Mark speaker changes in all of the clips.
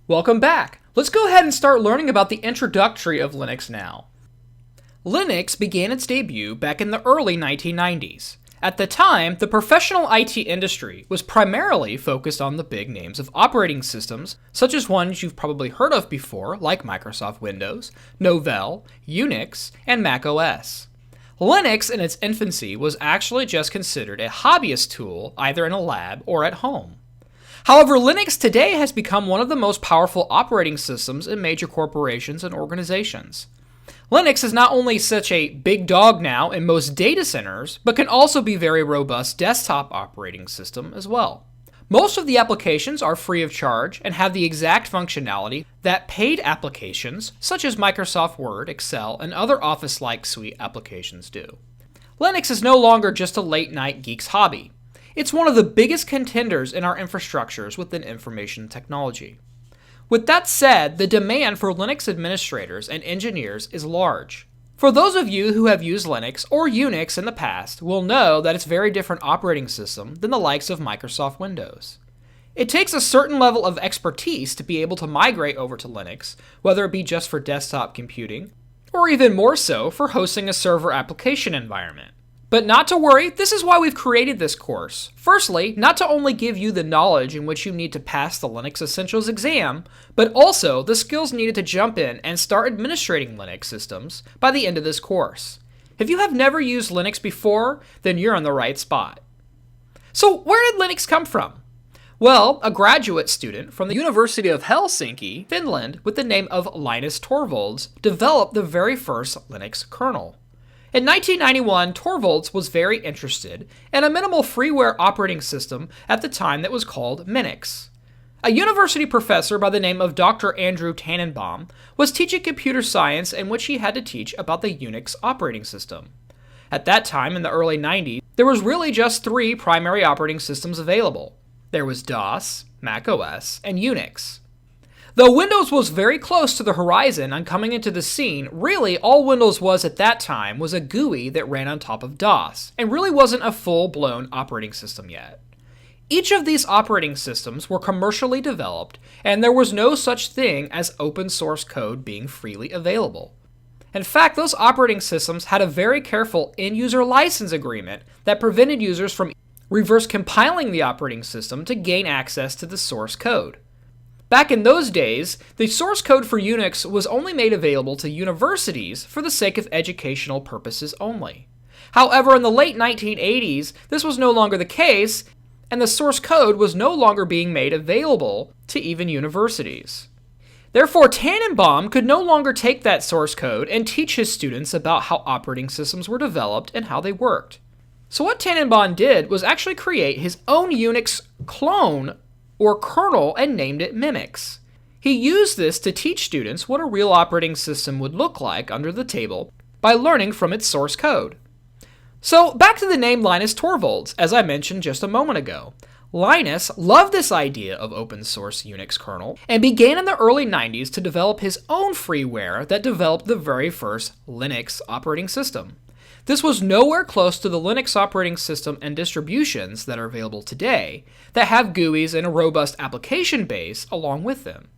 Speaker 1: Welcome back! Let's go ahead and start learning about the introductory of Linux now. Linux began its debut back in the early 1990s. At the time, the professional IT industry was primarily focused on the big names of operating systems, such as ones you've probably heard of before, like Microsoft Windows, Novell, Unix, and Mac OS. Linux in its infancy was actually just considered a hobbyist tool either in a lab or at home. However, Linux today has become one of the most powerful operating systems in major corporations and organizations. Linux is not only such a big dog now in most data centers, but can also be a very robust desktop operating system as well. Most of the applications are free of charge and have the exact functionality that paid applications such as Microsoft Word, Excel, and other Office-like suite applications do. Linux is no longer just a late-night geek's hobby. It's one of the biggest contenders in our infrastructures within information technology. With that said, the demand for Linux administrators and engineers is large. For those of you who have used Linux or Unix in the past will know that it's a very different operating system than the likes of Microsoft Windows. It takes a certain level of expertise to be able to migrate over to Linux, whether it be just for desktop computing, or even more so for hosting a server application environment. But not to worry, this is why we've created this course. Firstly, not to only give you the knowledge in which you need to pass the Linux Essentials exam, but also the skills needed to jump in and start administrating Linux systems by the end of this course. If you have never used Linux before, then you're in the right spot. So where did Linux come from? Well, a graduate student from the University of Helsinki, Finland, with the name of Linus Torvalds, developed the very first Linux kernel. In 1991, Torvalds was very interested in a minimal freeware operating system at the time that was called Minix. A university professor by the name of Dr. Andrew Tannenbaum was teaching computer science in which he had to teach about the Unix operating system. At that time, in the early 90s, there was really just three primary operating systems available. There was DOS, Mac OS, and Unix. Though Windows was very close to the horizon on coming into the scene, really all Windows was at that time was a GUI that ran on top of DOS, and really wasn't a full-blown operating system yet. Each of these operating systems were commercially developed, and there was no such thing as open source code being freely available. In fact, those operating systems had a very careful end-user license agreement that prevented users from reverse compiling the operating system to gain access to the source code. Back in those days, the source code for Unix was only made available to universities for the sake of educational purposes only. However, in the late 1980s, this was no longer the case, and the source code was no longer being made available to even universities. Therefore, Tannenbaum could no longer take that source code and teach his students about how operating systems were developed and how they worked. So what Tannenbaum did was actually create his own Unix clone or kernel and named it Mimix. He used this to teach students what a real operating system would look like under the table by learning from its source code. So back to the name Linus Torvalds, as I mentioned just a moment ago. Linus loved this idea of open source Unix kernel and began in the early 90s to develop his own freeware that developed the very first Linux operating system. This was nowhere close to the Linux operating system and distributions that are available today that have GUIs and a robust application base along with them.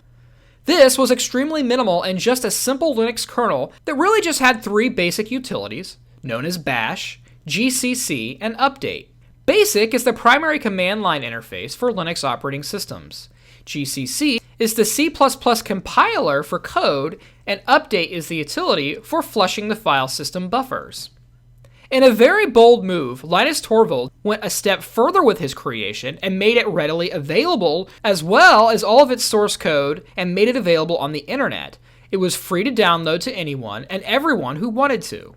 Speaker 1: This was extremely minimal and just a simple Linux kernel that really just had three basic utilities, known as bash, GCC, and update. Basic is the primary command line interface for Linux operating systems. GCC is the C++ compiler for code, and update is the utility for flushing the file system buffers. In a very bold move, Linus Torvalds went a step further with his creation and made it readily available, as well as all of its source code, and made it available on the internet. It was free to download to anyone and everyone who wanted to.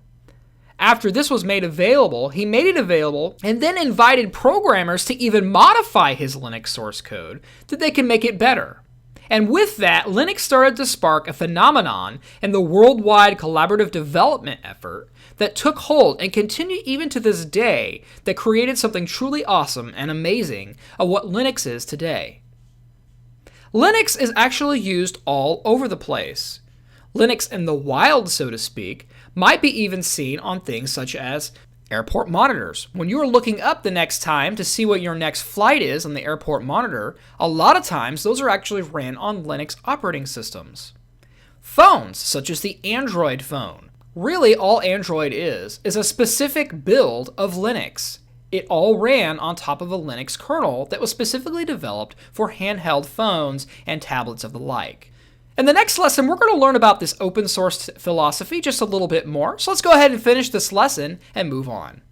Speaker 1: After this was made available, he made it available and then invited programmers to even modify his Linux source code that they can make it better. And with that, Linux started to spark a phenomenon in the worldwide collaborative development effort that took hold and continue even to this day that created something truly awesome and amazing of what Linux is today. Linux is actually used all over the place. Linux in the wild, so to speak, might be even seen on things such as Airport monitors. When you are looking up the next time to see what your next flight is on the airport monitor, a lot of times those are actually ran on Linux operating systems. Phones, such as the Android phone. Really, all Android is a specific build of Linux. It all ran on top of a Linux kernel that was specifically developed for handheld phones and tablets of the like. In the next lesson, we're going to learn about this open source philosophy just a little bit more. So let's go ahead and finish this lesson and move on.